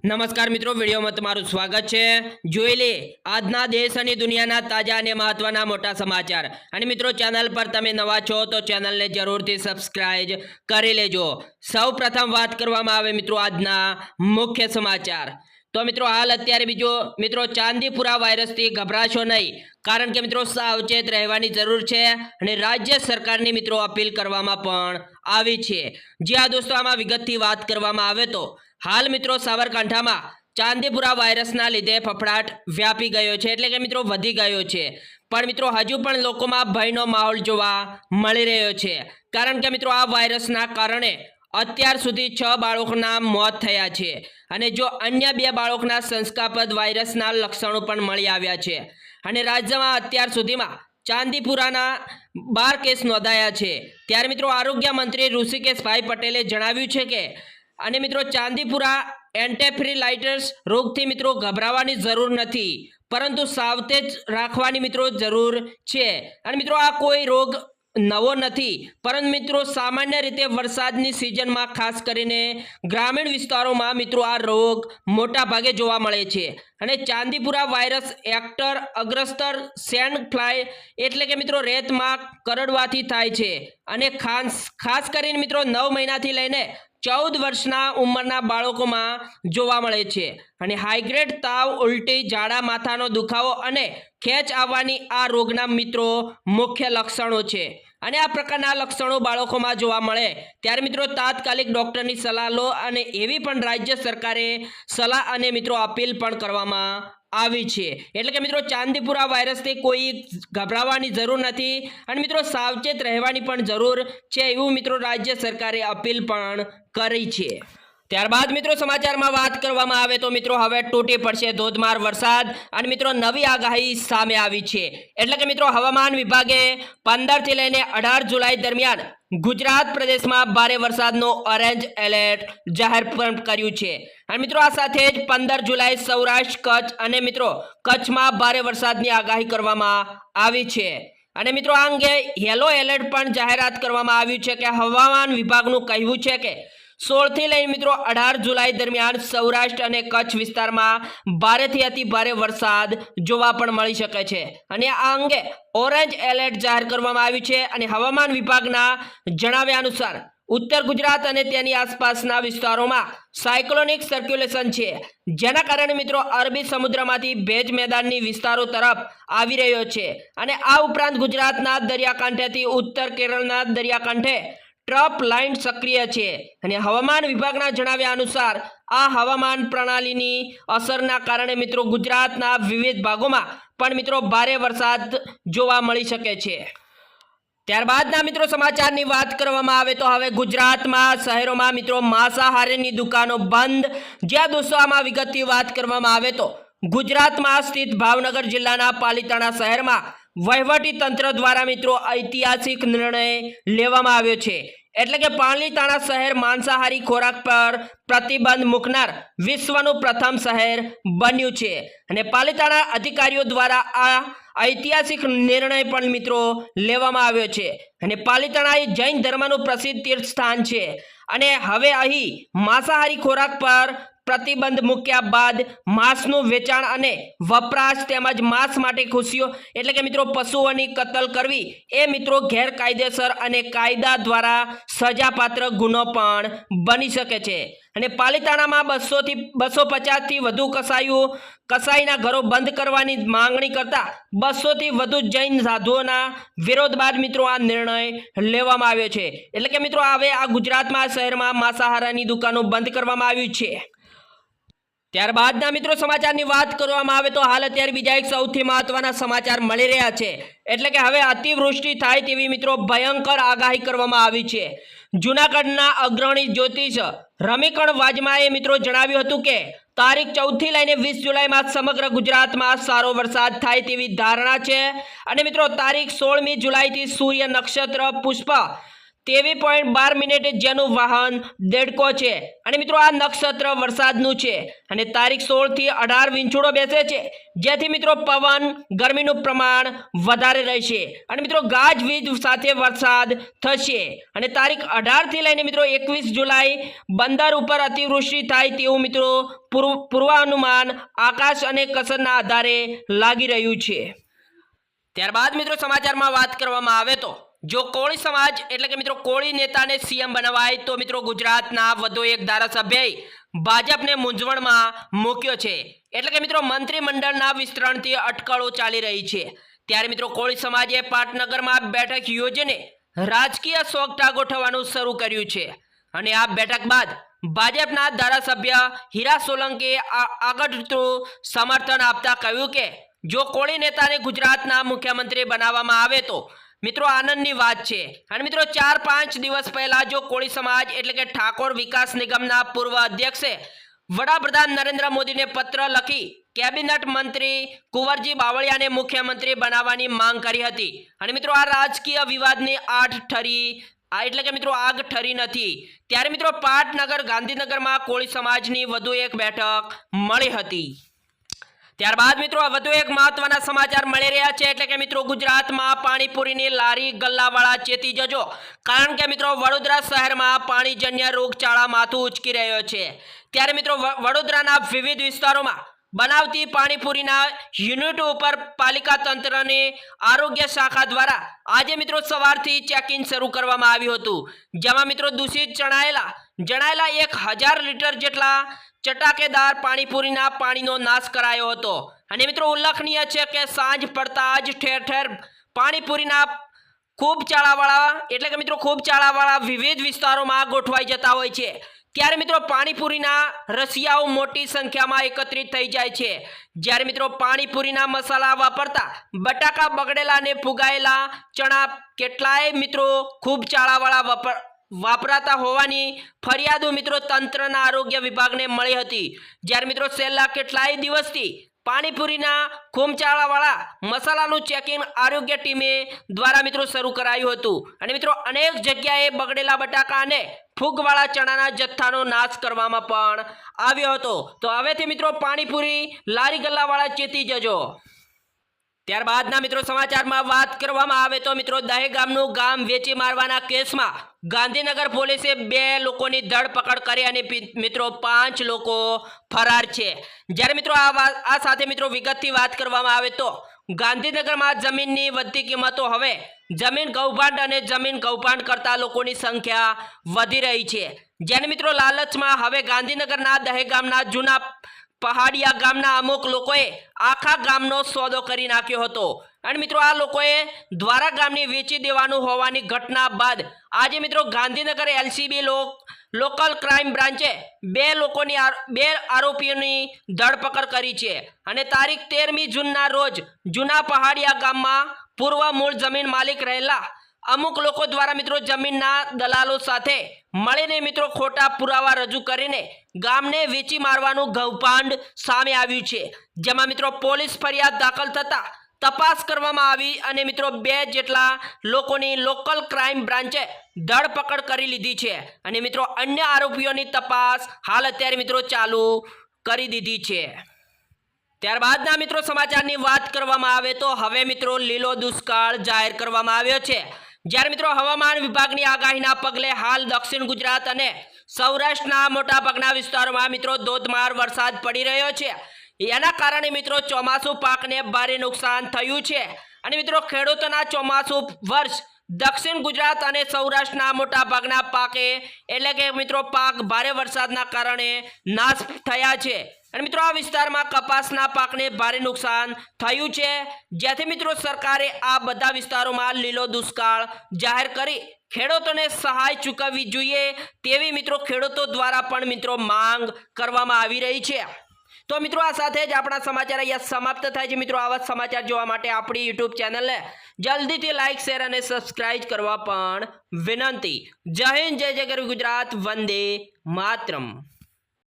નમસ્કાર મિત્રો, વિડીયોમાં તમારું સ્વાગત છે। જોઈ લે આજના દેશ અને દુનિયાના તાજા અને મહત્વના મોટા સમાચાર। અને મિત્રો, ચેનલ પર તમે નવા છો તો ચેનલને જરૂરથી સબસ્ક્રાઇબ કરી લેજો। સૌ પ્રથમ વાત કરવામાં આવે મિત્રો આજના મુખ્ય સમાચાર। તો મિત્રો, હાલ અત્યારે બીજો મિત્રો ચાંદીપુરા વાયરસથી ગભરાશો નહીં, કારણ કે મિત્રો સાવચેત રહેવાની જરૂર છે અને રાજ્ય સરકારની મિત્રો અપીલ કરવામાં પણ આવી છે। જે આ દોસ્તો આમાં વિગતથી વાત કરવામાં આવે તો હાલ મિત્રો સાબરકાંઠામાં ચાંદીપુરા વાયરસના લીધે ફફડાટ વ્યાપી ગયો છે, એટલે કે મિત્રો વધી ગયો છે। પણ મિત્રો હજુ પણ લોકોમાં ભયનો માહોલ જોવા મળી રહ્યો છે, કારણ કે મિત્રો આ વાયરસના કારણે અત્યાર સુધી 6 બાળકોના મોત થયા છે અને જો અન્ય 2 બાળકોના શંકાસ્પદ વાયરસના લક્ષણો પણ મળી આવ્યા છે। અને રાજ્યમાં અત્યાર સુધીમાં ચાંદીપુરાના 12 કેસ નોંધાયા છે। ત્યારે મિત્રો આરોગ્ય મંત્રી ઋષિકેશભાઈ પટેલે જણાવ્યું છે કે અને મિત્રો ચાંદીપુરા એન્ટેફ્રિલાઇટિસ રોગથી મિત્રો ગભરાવાની જરૂર નથી, પરંતુ સાવચેત રાખવાની મિત્રો જરૂર છે। અને મિત્રો આ કોઈ રોગ નવો નથી, પરંતુ મિત્રો સામાન્ય રીતે વરસાદની સિઝનમાં ખાસ કરીને ગ્રામીણ વિસ્તારોમાં મિત્રો આ રોગ મોટા ભાગે જોવા મળે છે। અને ચાંદીપુરા વાયરસ એક્ટર અગ્રસ્તર સેન્ડ ફ્લાય એટલે કે મિત્રો રેતમાં કરડવાથી થાય છે અને ખાસ કરીને મિત્રો 9 મહિનાથી લઈને 14 વર્ષના ઉંમરના બાળકોમાં જોવા મળે છે। અને હાઈગ્રેડ તાવ, ઉલટી, ઝાડા, માથાનો દુખાવો અને ખેંચ આવવાની આ રોગના મિત્રો મુખ્ય લક્ષણો છે। અને આ પ્રકારના લક્ષણો બાળકોમાં જોવા મળે ત્યારે મિત્રો તાત્કાલિક ડૉક્ટરની સલાહ લો, અને એવી પણ રાજ્ય સરકારે સલાહ અને મિત્રો અપીલ પણ કરવામાં આવી છે। એટલે કે મિત્રો ચાંદીપુરા વાયરસથી કોઈ ગભરાવાની જરૂર નથી અને મિત્રો સાવચેત રહેવાની પણ જરૂર છે, એવું મિત્રો રાજ્ય સરકારે અપીલ પણ કરી છે। ત્યારબાદ મિત્રો સમાચારમાં વાત કરવામાં આવે તો મિત્રો હવે તૂટી પડશે ધોધમાર વરસાદ અને મિત્રો નવી આગાહી સામે આવી છે। એટલે કે મિત્રો હવામાન વિભાગે 15 થી લઈને 18 જુલાઈ દરમિયાન ગુજરાત પ્રદેશમાં ભારે વરસાદનો ઓરેન્જ એલર્ટ જાહેર કર્યું છે। અને મિત્રો આ સાથે જ 15 જુલાઈ સૌરાષ્ટ્ર, કચ્છ અને મિત્રો કચ્છમાં ભારે વરસાદની આગાહી કરવામાં આવી છે। અને મિત્રો આ અંગે યલો એલર્ટ પણ જાહેરાત કરવામાં આવ્યું છે કે હવામાન વિભાગનું કહેવું છે કે 16 થી લઈને મિત્રો 18 જુલાઈ દરમિયાન સૌરાષ્ટ્ર અને કચ્છ વિસ્તારમાં ભારેથી અતિ ભારે વરસાદ જોવા પણ મળી શકે છે। અને આ અંગે ઓરેન્જ એલર્ટ જાહેર કરવામાં આવ્યું છે। અને હવામાન વિભાગના જણાવ્યા અનુસાર ઉત્તર ગુજરાત અને તેની આસપાસના વિસ્તારોમાં સાયક્લોનિક સર્ક્યુલેશન છે, જેના કારણે મિત્રો અરબી સમુદ્રમાંથી ભેજ મેદાનની વિસ્તારો તરફ આવી રહ્યો છે। અને આ ઉપરાંત ગુજરાતના દરિયાકાંઠેથી ઉત્તર કેરળના દરિયાકાંઠે ટ્રફ લાઇન સક્રિય છે। અને હવામાન વિભાગના જણાવ્યા અનુસાર આ હવામાન પ્રણાલીની અસરના કારણે મિત્રો ગુજરાતના વિવિધ ભાગોમાં પણ મિત્રો ભારે વરસાદ જોવા મળી શકે છે। ત્યારબાદના મિત્રો સમાચારની વાત કરવામાં આવે તો હવે ગુજરાતમાં શહેરોમાં મિત્રો માંસાહારીની દુકાનો બંધ। જ્યાં દોસ્તો આમાં વિગતથી વાત કરવામાં આવે તો ગુજરાતમાં સ્થિત ભાવનગર જિલ્લાના પાલિતાણા શહેરમાં વહીવટી તંત્ર દ્વારા મિત્રો ઐતિહાસિક નિર્ણય લેવામાં આવ્યો છે। એટલે કે પાલિતાણા શહેર માંસાહારી ખોરાક પર પ્રતિબંધ મૂકનાર વિશ્વનું પ્રથમ શહેર બન્યું છે। અને પાલિતાણા અધિકારીઓ દ્વારા આ ઐતિહાસિક નિર્ણય પણ મિત્રો લેવામાં આવ્યો છે। અને પાલિતાણા એ જૈન ધર્મનું પ્રસિદ્ધ તીર્થ સ્થાન છે અને હવે અહીં માંસાહારી ખોરાક પર પ્રતિબંધ મૂક્યા બાદ માંસનું વેચાણ અને વપરાશ તેમજ માંસ માટે ખુશીઓ એટલે કે મિત્રો પશુઓની કતલ કરવી એ મિત્રો ગેરકાયદેસર અને કાયદા દ્વારા સજાપાત્ર ગુનો પણ બની શકે છે। અને પાલિતાણામાં 200 થી 250 થી વધુ કસાઈના ઘરો બંધ કરવાની માંગણી કરતા 200 થી વધુ જૈન સાધુઓના વિરોધ બાદ મિત્રો આ નિર્ણય લેવામાં આવ્યો છે। એટલે કે મિત્રો હવે આ ગુજરાતમાં શહેરમાં માંસાહારની દુકાનો બંધ કરવામાં આવી છે। ત્યારબાદના મિત્રો સમાચારની વાત કરવામાં આવે તો હાલ અત્યારે બીજા એક સૌથી મહત્વના સમાચાર મળી રહ્યા છે। એટલે કે હવે અતિવૃષ્ટિ થાય તેવી મિત્રો ભયંકર આગાહી કરવામાં આવી છે। જૂનાગઢના અગ્રણી જ્યોતિષ રમીકણ વાજમાએ મિત્રો જણાવ્યું હતું કે તારીખ 14 થી લઈને 20 જુલાઈમાં સમગ્ર ગુજરાતમાં સારો વરસાદ થાય તેવી ધારણા છે। અને મિત્રો તારીખ 16મી જુલાઈથી સૂર્ય નક્ષત્ર પુષ્પ 23:12 જેનું વાહન દેડકો છે અને મિત્રો આ નક્ષત્ર વરસાદનું છે અને તારીખ 16 થી 18 વિંછુડો બેસે છે, જેથી મિત્રો પવન ગરમીનું પ્રમાણ વધારે રહેશે અને મિત્રો ગાજવીજ સાથે વરસાદ થશે અને તારીખ 18 થી લઈને મિત્રો 21 જુલાઈ બંદર ઉપર અતિવૃષ્ટિ થાય તેવું મિત્રો પૂર્વાનુમાન આકાશ અને કસરના આધારે લાગી રહ્યું છે। ત્યારબાદ મિત્રો સમાચારમાં વાત કરવામાં આવે તો જો કોળી સમાજ એટલે કે મિત્રો કોળી નેતાને સીએમ બનાવાય તો મિત્રો ગુજરાતના વધુ એક ધારાસભ્યએ ભાજપને મૂંઝવણમાં મૂક્યો છે, એટલે કે મિત્રો મંત્રીમંડળના વિસ્તરણથી અટકળો ચાલી રહી છે। ત્યારે મિત્રો કોળી સમાજે પાટનગરમાં બેઠક યોજીને રાજકીય સોગઠા ગોઠવવાનું શરૂ કર્યું છે અને આ બેઠક બાદ ભાજપના ધારાસભ્ય હીરા સોલંકીએ આગળનું સમર્થન આપતા કહ્યું કે જો કોળી નેતાને ગુજરાતના મુખ્યમંત્રી બનાવવામાં આવે તો મિત્રો આનંદની વાત છે અને મિત્રો 4-5 દિવસ પહેલા જો કોળી સમાજ એટલે કે ઠાકોર વિકાસ નિગમના પૂર્વ અધ્યક્ષે વડાપ્રધાન નરેન્દ્ર મોદીને પત્ર લખી કેબિનેટ મંત્રી કુંવરજી બાવળિયાને મુખ્યમંત્રી બનાવવાની માંગ કરી હતી અને મિત્રો આ રાજકીય વિવાદની આગ ઠરી નથી। ત્યારે મિત્રો પાટનગર ગાંધીનગરમાં કોળી સમાજની વધુ એક બેઠક મળી હતી। ત્યારબાદ મિત્રો વધુ એક મહત્વના સમાચાર મળી રહ્યા છે, એટલે કે મિત્રો ગુજરાતમાં પાણીપુરીની લારી ગલ્લાવાળા ચેતી જજો, કારણ કે મિત્રો વડોદરા શહેરમાં પાણીજન્ય રોગચાળા માથું ઉચકી રહ્યો છે। ત્યારે મિત્રો વડોદરાના વિવિધ વિસ્તારોમાં બનાવતી પાણીપુરીના યુનિટ ઉપર પાલિકા તંત્રની આરોગ્ય શાખા દ્વારા આજે મિત્રો સવારથી ચેકિંગ શરૂ કરવામાં આવ્યું હતું, જેમાં મિત્રો દૂષિત જણાયેલા 1000 લીટર જેટલા ચટાકેદાર પાણીપુરીના પાણીનો નાશ કરાયો હતો અને મિત્રો ઉલ્લેખનીય છે કે સાંજ પડતા જ ઠેર ઠેર પાણીપુરીના ખૂબ ચાળાવાળા વિવિધ વિસ્તારોમાં ગોઠવાઈ જતા હોય છે। ત્યારે મિત્રો પાણીપુરીના રસિયાઓ મોટી સંખ્યામાં એકત્રિત થઈ જાય છે, જ્યારે મિત્રો પાણીપુરીના મસાલા વાપરતા બટાકા બગડેલા અને ફુગાયેલા ચણા કેટલાય મિત્રો ખૂબ ચાળાવાળા વાપરાતા હોવાની ફરિયાદો મિત્રો તંત્રના આરોગ્ય વિભાગને મળી હતી। જ્યારે મિત્રો છેલ્લા કેટલાય દિવસથી પાણીપુરીના ખૂમચાળાવાળા મસાલાનું ચેકિંગ આરોગ્ય ટીમે દ્વારા મિત્રો શરૂ કરાયું હતું અને મિત્રો અનેક જગ્યાએ બગડેલા બટાકા અને ફૂગવાળા ચણાના જથ્થાનો નાશ કરવામાં પણ આવ્યો હતો। તો હવેથી મિત્રો પાણીપુરી લારી ગલ્લાવાળા ચેતી જજો। ત્યારબાદના મિત્રો સમાચારમાં વાત કરવામાં આવે તો મિત્રો દહેગામનું ગામ વેચી મારવાના કેસમાં ગાંધીનગર પોલીસે 2 લોકોની ધરપકડ કરી અને મિત્રો 5 લોકો ફરાર છે। જ્યારે મિત્રો આ સાથે મિત્રો વિગતથી વાત કરવામાં આવે તો ગાંધીનગરમાં જમીનની વધતી કિંમતો હવે જમીન કૌભાંડ અને જમીન કૌભાંડ કરતા લોકોની સંખ્યા વધી રહી છે, જેને મિત્રો લાલચમાં હવે ગાંધીનગરના દહેગામના જૂના પહાડિયા ગામના અમુક લોકોએ આખા ગામનો સોદો કરી નાખ્યો હતો અને મિત્રો આ લોકોએ દ્વારા ગામની વેચી દેવાનું હોવાની ઘટના બાદ આજે મિત્રો ગાંધીનગર એલસીબી લોકલ ક્રાઇમ બ્રાન્ચે 2 આરોપીઓની ધરપકડ કરી છે અને તારીખ 13મી જૂનના રોજ જૂના પહાડિયા ગામમાં પૂર્વ મૂળ જમીન માલિક રહેલા અમુક લોકો દ્વારા મિત્રો જમીનના દલાલો સાથે મળીને મિત્રો ખોટા પુરાવા રજૂ કરીને ગામને વેચી મારવાનું કૌભાંડ સામે આવ્યું છે, જેમાં મિત્રો પોલીસ ફરિયાદ દાખલ થતા તપાસ કરવામાં આવી અને મિત્રો 2 જેટલા લોકોની લોકલ ક્રાઇમ બ્રાન્ચે ધરપકડ કરી લીધી છે અને મિત્રો અન્ય આરોપીઓની તપાસ હાલ અત્યારે મિત્રો ચાલુ કરી દીધી છે। ત્યારબાદના મિત્રો સમાચારની વાત કરવામાં આવે તો હવે મિત્રો લીલો દુષ્કાળ જાહેર કરવામાં આવ્યો છે, જ્યારે મિત્રો હવામાન વિભાગની આગાહીના પગલે હાલ દક્ષિણ ગુજરાત અને સૌરાષ્ટ્રના મોટાભાગના વિસ્તારોમાં મિત્રો ધોધમાર વરસાદ પડી રહ્યો છે। એના કારણે મિત્રો ચોમાસુ પાકને ભારે નુકસાન થયું છે અને મિત્રો ખેડૂતોના ચોમાસુ વર્ષ દક્ષિણ ગુજરાત અને સૌરાષ્ટ્રના મોટાભાગના પાકે એટલે કે મિત્રો પાક ભારે વરસાદના કારણે નાશ થયા છે અને મિત્રો આ વિસ્તારમાં કપાસના પાકને ભારે નુકસાન થયું છે, જેથી મિત્રો સરકારે આ બધા વિસ્તારોમાં લીલો દુષ્કાળ જાહેર કરી ખેડૂતોને સહાય ચૂકવવી જોઈએ તેવી મિત્રો ખેડૂતો દ્વારા પણ મિત્રો માંગ કરવામાં આવી રહી છે। તો મિત્રો આ સાથે જ આપણા સમાચાર અહીંયા સમાપ્ત થાય છે। મિત્રો આવા સમાચાર જોવા માટે આપણી YouTube ચેનલને જલ્દીથી લાઈક શેર અને સબસ્ક્રાઇબ કરવા પણ વિનંતી। જય હિન્દ, જય જય ગરવી ગુજરાત, વંદે માતરમ।